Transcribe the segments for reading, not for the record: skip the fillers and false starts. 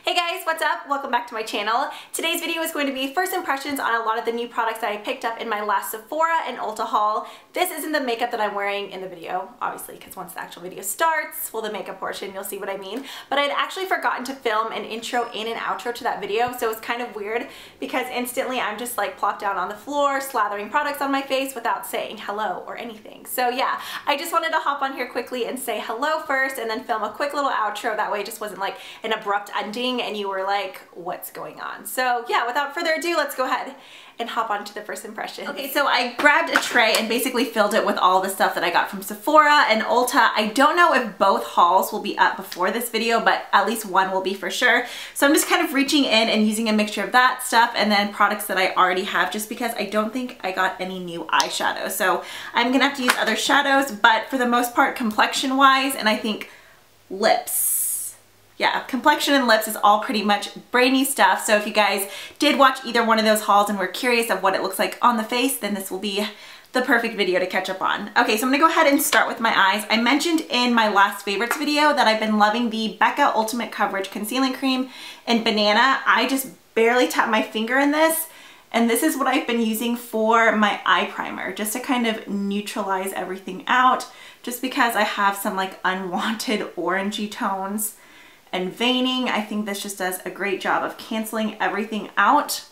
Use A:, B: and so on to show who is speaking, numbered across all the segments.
A: Hey guys, what's up? Welcome back to my channel. Today's video is going to be first impressions on a lot of the new products that I picked up in my last Sephora and Ulta haul. This isn't the makeup that I'm wearing in the video, obviously, because once the actual video starts, well, the makeup portion, you'll see what I mean. But I'd actually forgotten to film an intro and an outro to that video, so it's kind of weird because instantly I'm just like plopped down on the floor, slathering products on my face without saying hello or anything. So yeah, I just wanted to hop on here quickly and say hello first and then film a quick little outro. That way it just wasn't like an abrupt ending and you were like, what's going on? So yeah, without further ado, let's go ahead and hop on to the first impression. Okay, so I grabbed a tray and basically filled it with all the stuff that I got from Sephora and Ulta. I don't know if both hauls will be up before this video, but at least one will be for sure. So I'm just kind of reaching in and using a mixture of that stuff and then products that I already have, just because I don't think I got any new eyeshadow. So I'm gonna have to use other shadows, but for the most part, complexion wise, and I think lips. Yeah, complexion and lips is all pretty much brand new stuff. So if you guys did watch either one of those hauls and were curious of what it looks like on the face, then this will be the perfect video to catch up on. Okay, so I'm gonna go ahead and start with my eyes. I mentioned in my last favorites video that I've been loving the Becca Ultimate Coverage Concealing Cream in Banana. I just barely tapped my finger in this, and this is what I've been using for my eye primer, just to kind of neutralize everything out, just because I have some like unwanted orangey tones and veining. I think this just does a great job of canceling everything out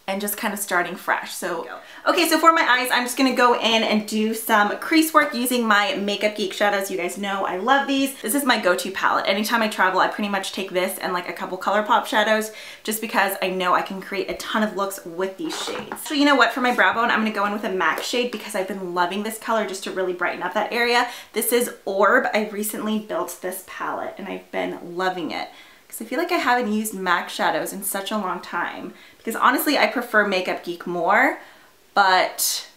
A: and just kind of starting fresh. So, okay, so for my eyes, I'm just gonna go in and do some crease work using my Makeup Geek shadows. You guys know I love these. This is my go-to palette. Anytime I travel, I pretty much take this and like a couple ColourPop shadows, just because I know I can create a ton of looks with these shades. So you know what, for my brow bone, I'm gonna go in with a MAC shade because I've been loving this color just to really brighten up that area. This is Orb. I recently built this palette and I've been loving it, because I feel like I haven't used MAC shadows in such a long time, because honestly I prefer Makeup Geek more, but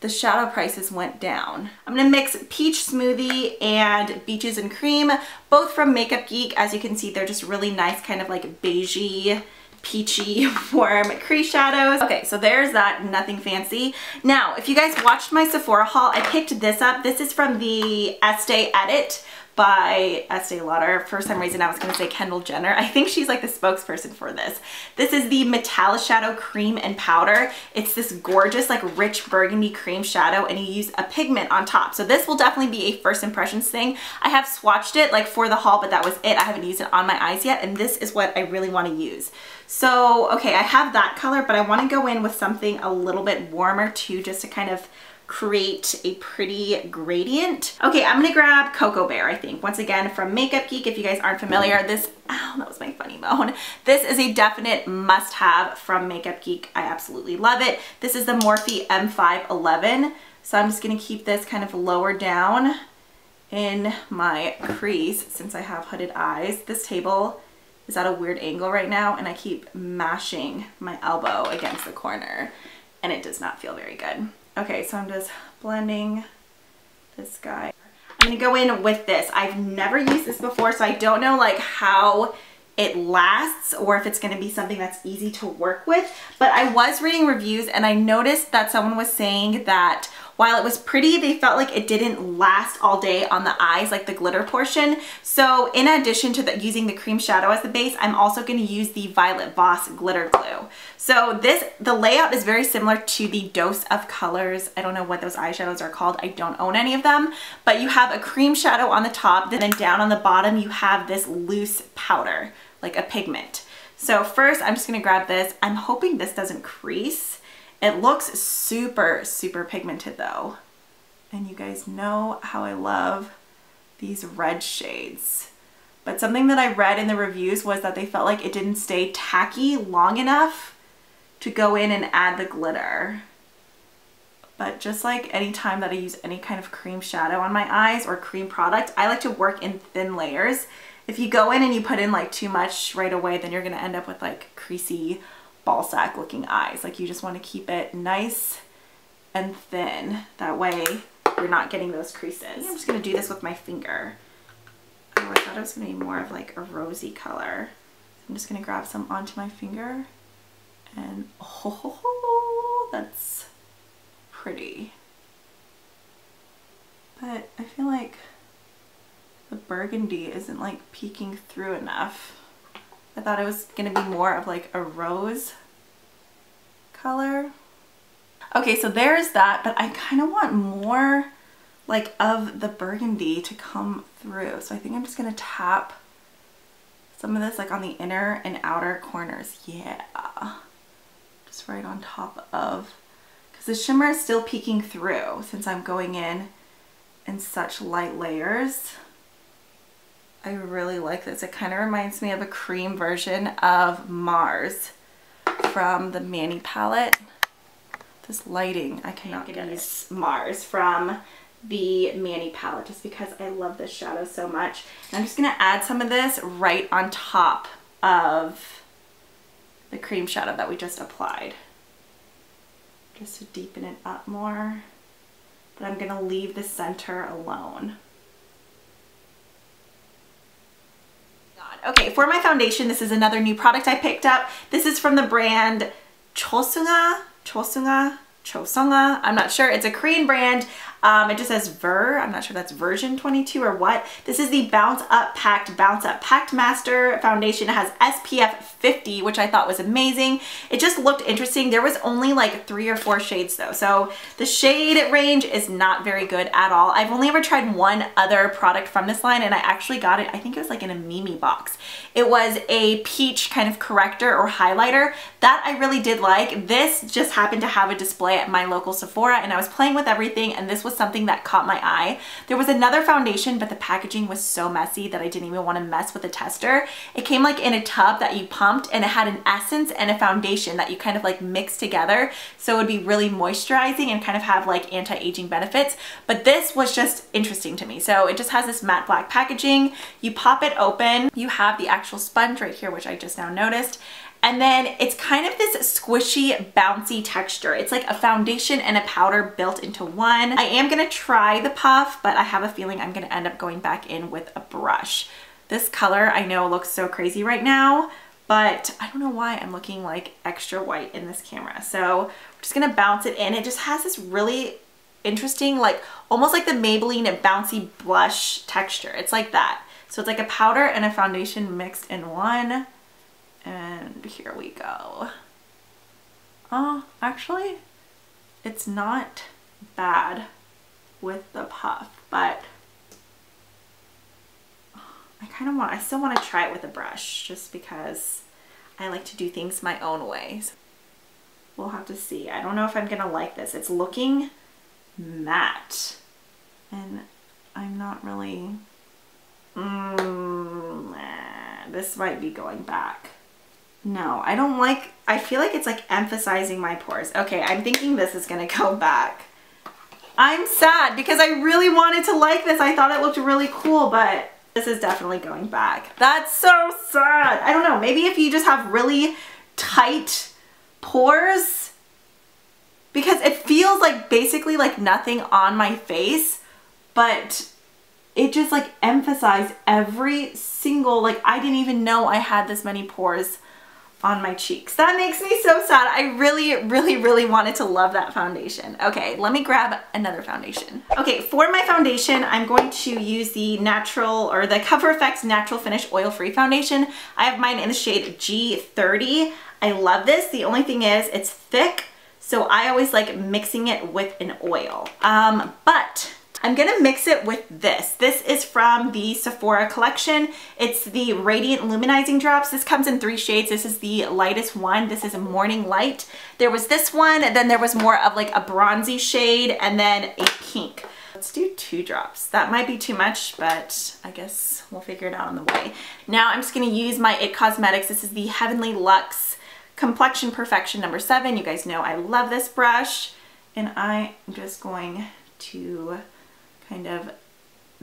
A: the shadow prices went down. I'm gonna mix Peach Smoothie and Beaches and Cream, both from Makeup Geek. As you can see, they're just really nice, kind of like beigey, peachy, warm crease shadows. Okay, so there's that, nothing fancy. Now, if you guys watched my Sephora haul, I picked this up. This is from the Estee Edit by Estee Lauder. For some reason I was gonna say Kendall Jenner. I think she's like the spokesperson for this. This is the Metallic Shadow Cream and Powder. It's this gorgeous like rich burgundy cream shadow, and you use a pigment on top. So this will definitely be a first impressions thing. I have swatched it like for the haul, but that was it. I haven't used it on my eyes yet, and this is what I really want to use. So okay, I have that color, but I want to go in with something a little bit warmer too, just to kind of create a pretty gradient. Okay, I'm gonna grab Cocoa Bear, I think. Once again, from Makeup Geek. If you guys aren't familiar, this, ow, that was my funny bone. This is a definite must-have from Makeup Geek. I absolutely love it. This is the Morphe M511. So I'm just gonna keep this kind of lower down in my crease since I have hooded eyes. This table is at a weird angle right now, and I keep mashing my elbow against the corner, and it does not feel very good. Okay, so I'm just blending this guy. I'm gonna go in with this. I've never used this before, so I don't know like how it lasts or if it's gonna be something that's easy to work with, but I was reading reviews and I noticed that someone was saying that while it was pretty, they felt like it didn't last all day on the eyes, like the glitter portion. So in addition to using the cream shadow as the base, I'm also gonna use the Violet Voss glitter glue. So the layout is very similar to the Dose of Colors. I don't know what those eyeshadows are called. I don't own any of them, but you have a cream shadow on the top, then down on the bottom, you have this loose powder, like a pigment. So first, I'm just gonna grab this. I'm hoping this doesn't crease. It looks super, super pigmented though. And you guys know how I love these red shades. But something that I read in the reviews was that they felt like it didn't stay tacky long enough to go in and add the glitter. But just like any time that I use any kind of cream shadow on my eyes or cream product, I like to work in thin layers. If you go in and you put in like too much right away, then you're gonna end up with like creasy, ball sack looking eyes. Like you just want to keep it nice and thin. That way you're not getting those creases. I'm just going to do this with my finger. Oh, I thought it was going to be more of like a rosy color. I'm just going to grab some onto my finger and oh, that's pretty. But I feel like the burgundy isn't like peeking through enough. I thought it was gonna be more of like a rose color. Okay, so there's that, but I kind of want more like of the burgundy to come through. So I think I'm just gonna tap some of this like on the inner and outer corners. Yeah, just right on top of, because the shimmer is still peeking through since I'm going in such light layers. I really like this. It kind of reminds me of a cream version of Mars from the Mani palette. This lighting, I cannot get it. Mars from the Mani palette just because I love this shadow so much. And I'm just gonna add some of this right on top of the cream shadow that we just applied, just to deepen it up more. But I'm gonna leave the center alone. Okay, for my foundation, this is another new product I picked up. This is from the brand Chosunga. I'm not sure. It's a Korean brand. It just says I'm not sure that's version 22 or what. This is the Bounce Up Packed Master Foundation. It has SPF 50, which I thought was amazing. It just looked interesting. There was only like 3 or 4 shades though. So the shade range is not very good at all. I've only ever tried one other product from this line, and I actually got it, I think it was like in a Mimi box. It was a peach kind of corrector or highlighter that I really did like. This just happened to have a display at my local Sephora, and I was playing with everything, and this was something that caught my eye. There was another foundation, but the packaging was so messy that I didn't even want to mess with the tester. It came like in a tub that you pumped, and it had an essence and a foundation that you kind of like mix together, so it would be really moisturizing and kind of have like anti-aging benefits. But this was just interesting to me. So it just has this matte black packaging. You pop it open, you have the actual sponge right here, which I just now noticed. And then it's kind of this squishy, bouncy texture. It's like a foundation and a powder built into one. I am gonna try the puff, but I have a feeling I'm gonna end up going back in with a brush. This color I know looks so crazy right now, but I don't know why I'm looking like extra white in this camera. So we're just gonna bounce it in. It just has this really interesting, like almost like the Maybelline bouncy blush texture. It's like that. So it's like a powder and a foundation mixed in one. And here we go. Oh, actually, it's not bad with the puff, but I still want to try it with a brush just because I like to do things my own way. So we'll have to see. I don't know if I'm gonna like this. It's looking matte, and I'm not really, this might be going back. No, I don't like, I feel like it's like emphasizing my pores. Okay, I'm thinking this is gonna go back. I'm sad because I really wanted to like this. I thought it looked really cool, but this is definitely going back. That's so sad. I don't know, maybe if you just have really tight pores, because it feels like basically like nothing on my face, but it just like emphasized every single, like I didn't even know I had this many pores on my cheeks. That makes me so sad. I really wanted to love that foundation. Okay, let me grab another foundation. Okay, for my foundation, I'm going to use the Cover FX Natural Finish Oil-Free Foundation. I have mine in the shade G30. I love this. The only thing is it's thick, so I always like mixing it with an oil. But I'm gonna mix it with this. This is from the Sephora collection. It's the Radiant Luminizing Drops. This comes in 3 shades. This is the lightest one. This is a Morning Light. There was this one, and then there was more of like a bronzy shade, and then a pink. Let's do 2 drops. That might be too much, but I guess we'll figure it out on the way. Now I'm just gonna use my IT Cosmetics. This is the Heavenly Luxe Complexion Perfection number 7. You guys know I love this brush, and I'm just going to kind of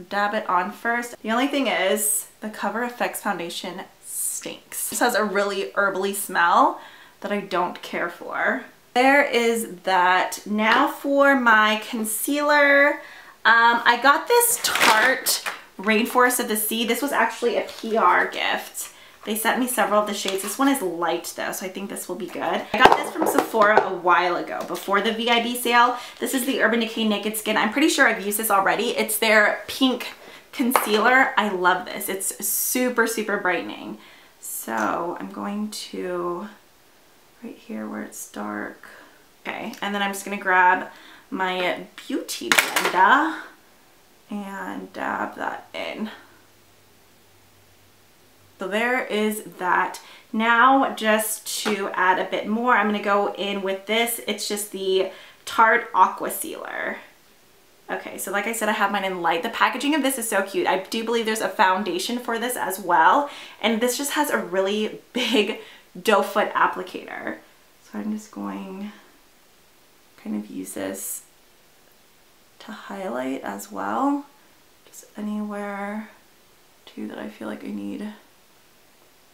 A: dab it on first. The only thing is the Cover FX foundation stinks. This has a really herbally smell that I don't care for. There is that. Now for my concealer. I got this Tarte Rainforest of the Sea. This was actually a PR gift. They sent me several of the shades. This one is light though, so I think this will be good. I got this from Sephora a while ago, before the VIB sale. This is the Urban Decay Naked Skin. I'm pretty sure I've used this already. It's their pink concealer. I love this. It's super brightening. So So I'm going to, right here where it's dark. Okay, and then I'm just gonna grab my beauty blender and dab that in. So there is that. Now just to add a bit more, I'm gonna go in with this. It's just the Tarte Aqua Sealer. Okay, so like I said, I have mine in light. The packaging of this is so cute. I do believe there's a foundation for this as well. And this just has a really big doe foot applicator. So I'm just going to kind of use this to highlight as well. Just anywhere too that I feel like I need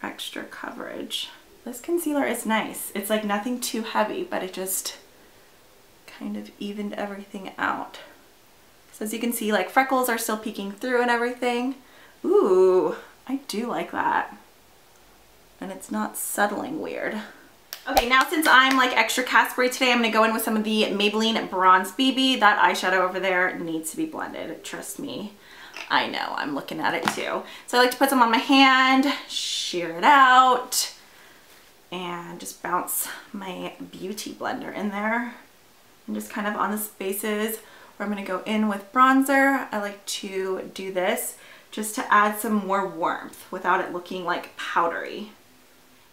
A: extra coverage. This concealer is nice. It's like nothing too heavy, but it just kind of evened everything out. So as you can see, like freckles are still peeking through and everything. Ooh, I do like that. And it's not settling weird. Okay, now since I'm like extra Casper today, I'm gonna go in with some of the Maybelline Bronze BB. That eyeshadow over there needs to be blended, trust me. I know, I'm looking at it too. So I like to put some on my hand, sheer it out, and just bounce my beauty blender in there. And just kind of on the spaces where I'm going to go in with bronzer. I like to do this just to add some more warmth without it looking like powdery.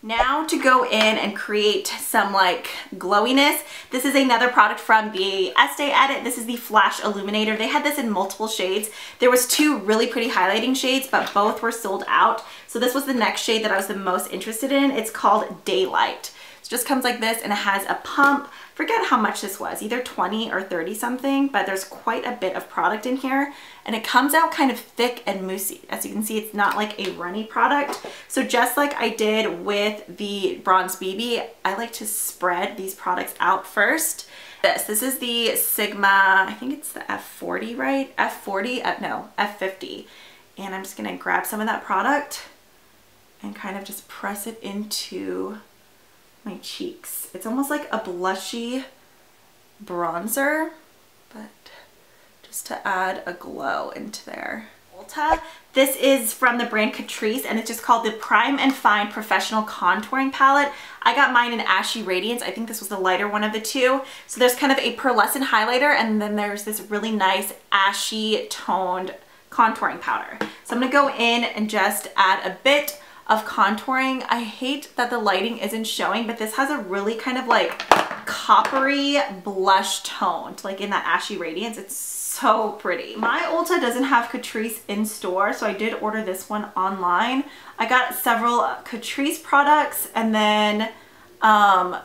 A: Now to go in and create some like glowiness. This is another product from the Estee Edit. This is the Flash Illuminator. They had this in multiple shades. There was two really pretty highlighting shades, but both were sold out. So this was the next shade that I was the most interested in. It's called Daylight. It just comes like this and it has a pump. Forget how much this was, either 20 or 30 something, but there's quite a bit of product in here and it comes out kind of thick and moussey. As you can see, it's not like a runny product. So just like I did with the Bronze BB, I like to spread these products out first. This is the Sigma, I think it's the F40, right? F40, no, F50. And I'm just gonna grab some of that product and kind of just press it into my cheeks. It's almost like a blushy bronzer, but just to add a glow into there. Ulta. This is from the brand Catrice and it's just called the Prime and Fine Professional Contouring Palette. I got mine in Ashy Radiance. I think this was the lighter one of the two. So there's kind of a pearlescent highlighter and then there's this really nice ashy toned contouring powder. So I'm gonna go in and just add a bit of contouring. I hate that the lighting isn't showing, but this has a really kind of like coppery blush tone, like in that Ashy Radiance. It's so pretty. My Ulta doesn't have Catrice in store, so I did order this one online. I got several Catrice products and then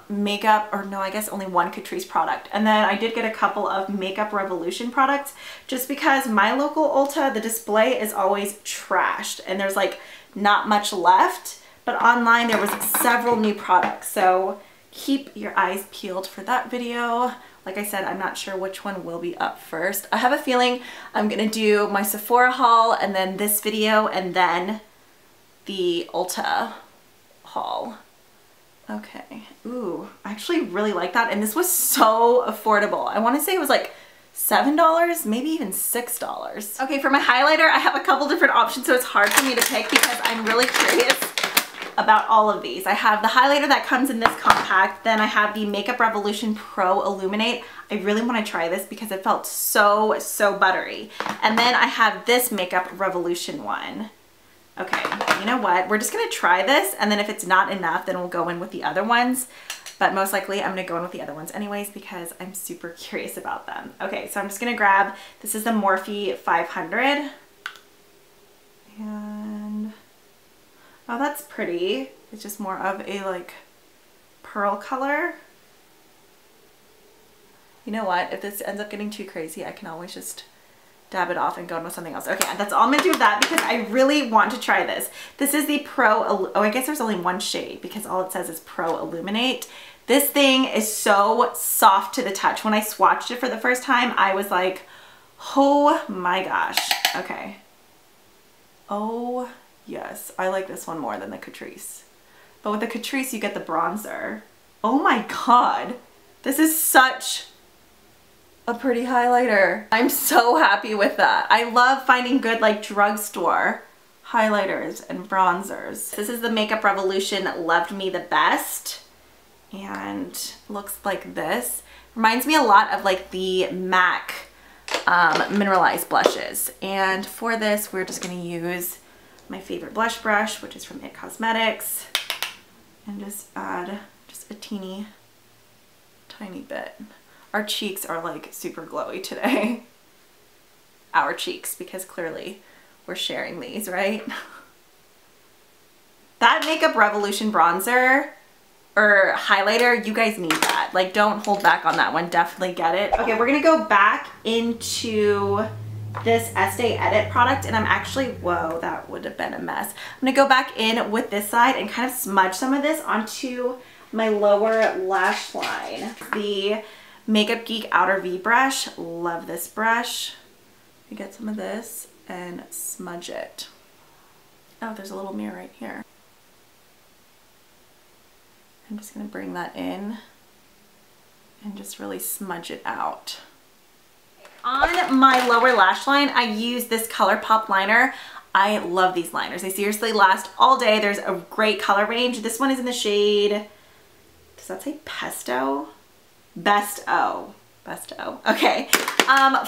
A: makeup, or no, I guess only one Catrice product. And then I did get a couple of Makeup Revolution products just because my local Ulta, the display is always trashed and there's like not much left, but online there was several new products. So keep your eyes peeled for that video. Like I said, I'm not sure which one will be up first. I have a feeling I'm gonna do my Sephora haul and then this video and then the Ulta haul. Okay, ooh, I actually really like that. And this was so affordable. I wanna say it was like $7, maybe even $6. Okay, for my highlighter, I have a couple different options, so it's hard for me to pick because I'm really curious about all of these. I have the highlighter that comes in this compact, then I have the Makeup Revolution Pro Illuminate. I really want to try this because it felt so buttery. And then I have this Makeup Revolution one. Okay, you know what? We're just gonna try this, and then if it's not enough, then we'll go in with the other ones. But most likely I'm gonna go in with the other ones anyways because I'm super curious about them. Okay, so I'm just gonna grab, this is the Morphe 500. And, oh, that's pretty. It's just more of a like pearl color. You know what? If this ends up getting too crazy, I can always just dab it off and go in with something else. Okay, that's all I'm gonna do with that because I really want to try this. This is the Pro, oh, I guess there's only one shade because all it says is Pro Illuminate. This thing is so soft to the touch. When I swatched it for the first time, I was like, oh my gosh. Okay. Oh yes, I like this one more than the Catrice. But with the Catrice, you get the bronzer. Oh my God. This is such a pretty highlighter. I'm so happy with that. I love finding good like drugstore highlighters and bronzers. This is the Makeup Revolution Loved Me the Best, and looks like this. Reminds me a lot of like the MAC mineralized blushes. And for this, we're just gonna use my favorite blush brush, which is from IT Cosmetics, and just add just a tiny bit. Our cheeks are like super glowy today. Our cheeks, because clearly we're sharing these, right? That Makeup Revolution bronzer or highlighter, you guys need that. Like, don't hold back on that one. Definitely get it. Okay, we're gonna go back into this Estee Edit product, and I'm actually, whoa, that would have been a mess. I'm gonna go back in with this side and kind of smudge some of this onto my lower lash line. The Makeup Geek Outer V brush. Love this brush. You get some of this and smudge it. Oh, there's a little mirror right here. I'm just gonna bring that in and just really smudge it out. On my lower lash line, I use this ColourPop liner. I love these liners. They seriously last all day. There's a great color range. This one is in the shade, does that say Pesto? Best O. Best O. Okay.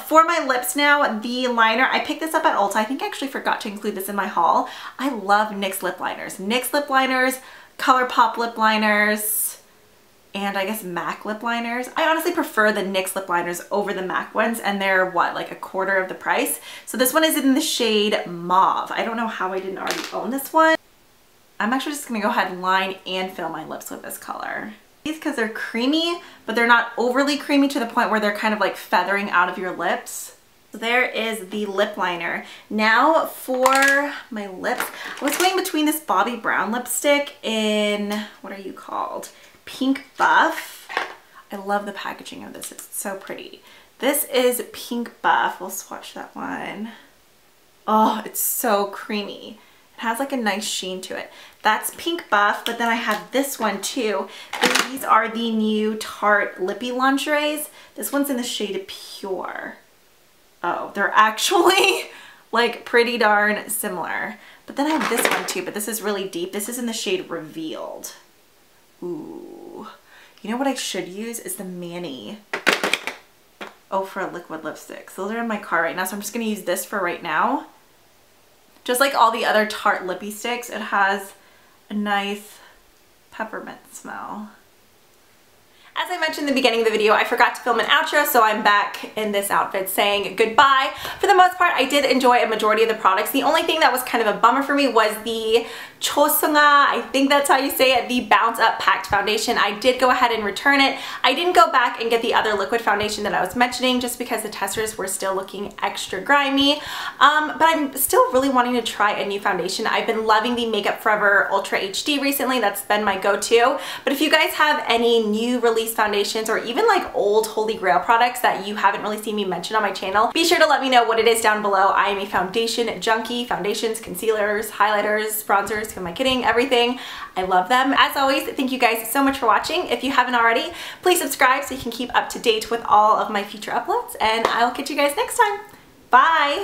A: For my lips now, the liner, I picked this up at Ulta. I think I actually forgot to include this in my haul. I love NYX lip liners. NYX lip liners, ColourPop lip liners, and I guess MAC lip liners. I honestly prefer the NYX lip liners over the MAC ones, and they're what, like a quarter of the price. So this one is in the shade Mauve. I don't know how I didn't already own this one. I'm actually just gonna go ahead and line and fill my lips with this color. Because they're creamy, but they're not overly creamy to the point where they're kind of like feathering out of your lips. So there is the lip liner. Now for my lips, I was going between this Bobbi Brown lipstick in, what are you called? Pink Buff. I love the packaging of this, it's so pretty. This is Pink Buff, we'll swatch that one. Oh, it's so creamy. It has like a nice sheen to it. That's Pink Buff, but then I have this one too. These are the new Tarte Lippy Lingeries. This one's in the shade Pure. Oh, they're actually like pretty darn similar. But then I have this one too, but this is really deep. This is in the shade Revealed. Ooh. You know what I should use is the Manny. Oh, for a liquid lipstick. So those are in my car right now, so I'm just gonna use this for right now. Just like all the other Tarte lippy sticks, it has a nice peppermint smell. As I mentioned in the beginning of the video, I forgot to film an outro, so I'm back in this outfit saying goodbye. For the most part, I did enjoy a majority of the products. The only thing that was kind of a bummer for me was the Chosunga, I think that's how you say it, the Bounce Up Packed Foundation. I did go ahead and return it. I didn't go back and get the other liquid foundation that I was mentioning just because the testers were still looking extra grimy. But I'm still really wanting to try a new foundation. I've been loving the Makeup Forever Ultra HD recently. That's been my go-to. But if you guys have any new release foundations or even like old Holy Grail products that you haven't really seen me mention on my channel, be sure to let me know what it is down below. I am a foundation junkie. Foundations, concealers, highlighters, bronzers, who am I kidding, everything. I love them. As always, thank you guys so much for watching. If you haven't already, please subscribe so you can keep up to date with all of my future uploads, and I'll catch you guys next time. Bye!